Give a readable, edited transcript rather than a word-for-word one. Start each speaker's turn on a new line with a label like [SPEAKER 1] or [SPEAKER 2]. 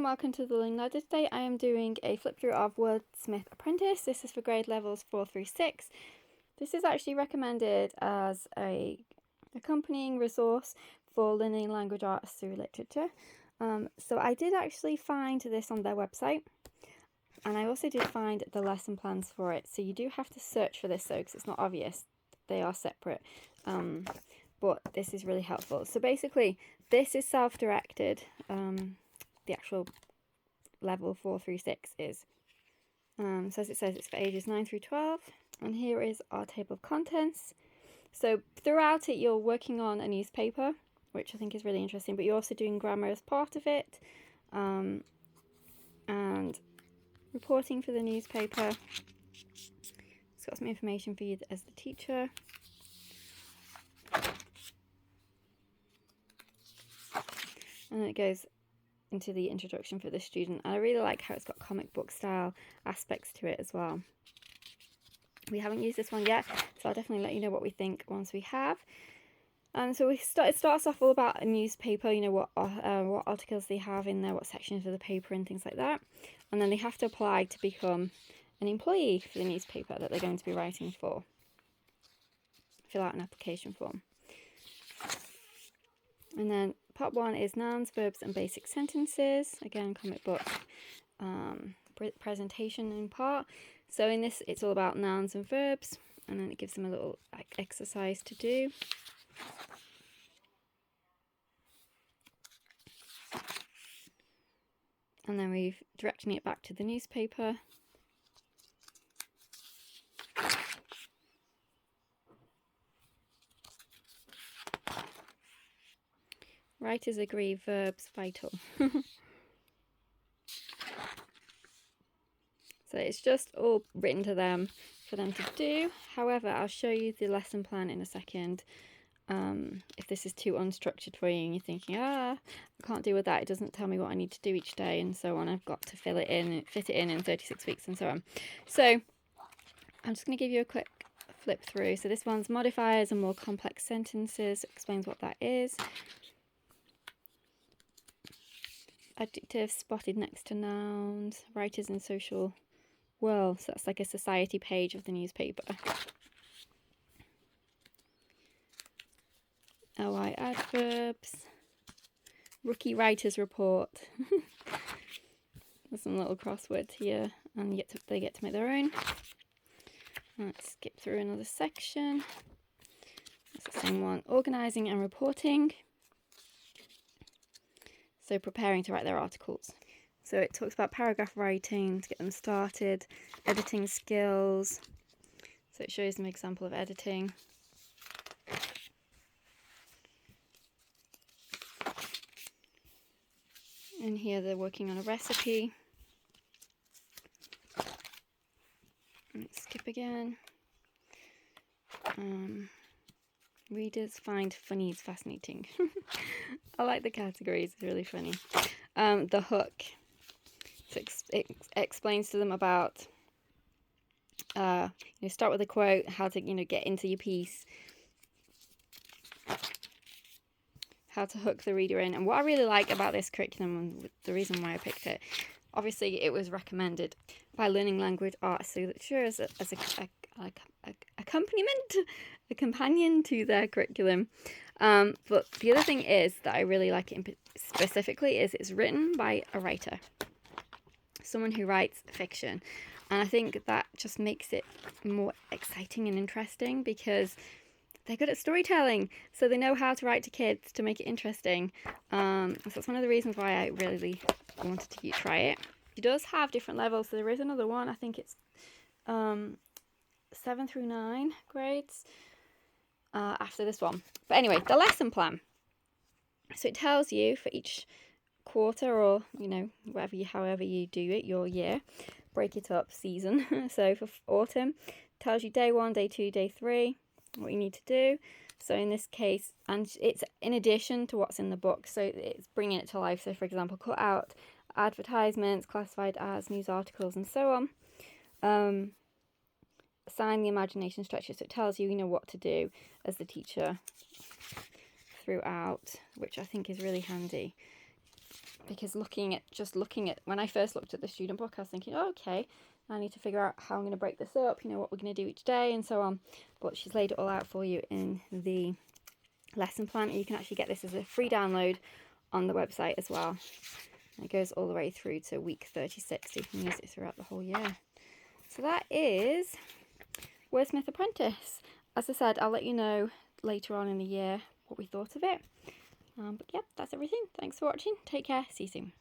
[SPEAKER 1] and welcome to the Learning Ladder. Today I am doing a flip through of Wordsmith Apprentice. This is for grade levels 4 through 6. This is actually recommended as a accompanying resource for learning language arts through literature. So I did actually find this on their website, and I also did find the lesson plans for it. So you do have to search for this though, because it's not obvious. They are separate, but this is really helpful. So basically this is self-directed. The actual level 4 through 6 is. So as it says, it's for ages 9 through 12. And here is our table of contents. So throughout it, you're working on a newspaper, which I think is really interesting, but you're also doing grammar as part of it, and reporting for the newspaper. It's got some information for you as the teacher. And then it goes into the introduction for the student. And I really like how it's got comic book style aspects to it as well. We haven't used this one yet, so I'll definitely let you know what we think once we have. So it starts off all about a newspaper, you know, what articles they have in there, what sections of the paper and things like that. And then they have to apply to become an employee for the newspaper that they're going to be writing for. Fill out an application form. And then part 1 is nouns, verbs and basic sentences. Again, comic book presentation in part. So in this, it's all about nouns and verbs, and then it gives them a little exercise to do. And then we're directing it back to the newspaper. Writers agree, verbs vital. So it's just all written to them for them to do. However, I'll show you the lesson plan in a second. If this is too unstructured for you and you're thinking, I can't deal with that, it doesn't tell me what I need to do each day and so on, I've got to fit it in 36 weeks and so on. So I'm just going to give you a quick flip through. So this one's modifiers and more complex sentences, explains what that is. Adjectives spotted next to nouns, writers in social world, so that's like a society page of the newspaper. LI adverbs, rookie writers report. There's some little crosswords here, and they get to make their own. Let's skip through another section. That's the same one. Organising and reporting. So preparing to write their articles. So it talks about paragraph writing to get them started, editing skills. So it shows them an example of editing. And here they're working on a recipe. Let's skip again. Readers find funnies fascinating. I like the categories, it's really funny. The hook. So it explains to them about, start with a quote, how to, get into your piece, how to hook the reader in. And what I really like about this curriculum, and the reason why I picked it, obviously it was recommended by Learning Language Arts through Literature as a companion to their curriculum. But the other thing is that I really like it specifically is it's written by a writer, someone who writes fiction, and I think that just makes it more exciting and interesting because they're good at storytelling, so they know how to write to kids to make it interesting. So that's one of the reasons why I really wanted to try it. It does have different levels, so there is another one. I think it's 7 through 9 grades after this one. But anyway, the lesson plan. So it tells you for each quarter, or however you do it, your year, break it up, season. So for autumn, it tells you day 1, day 2, day 3, what you need to do. So in this case, and it's in addition to what's in the book, so it's bringing it to life. So for example, cut out advertisements, classified ads, news articles, and so on. Assign the imagination stretches, so it tells you, what to do as the teacher throughout, which I think is really handy. because just looking at when I first looked at the student book, I was thinking, oh, okay, I need to figure out how I'm going to break this up, you know, what we're going to do each day and so on. But she's laid it all out for you in the lesson plan. You can actually get this as a free download on the website as well. And it goes all the way through to week 36, so you can use it throughout the whole year. So that is Wordsmith Apprentice. As I said, I'll let you know later on in the year what we thought of it. But yeah, that's everything. Thanks for watching. Take care. See you soon.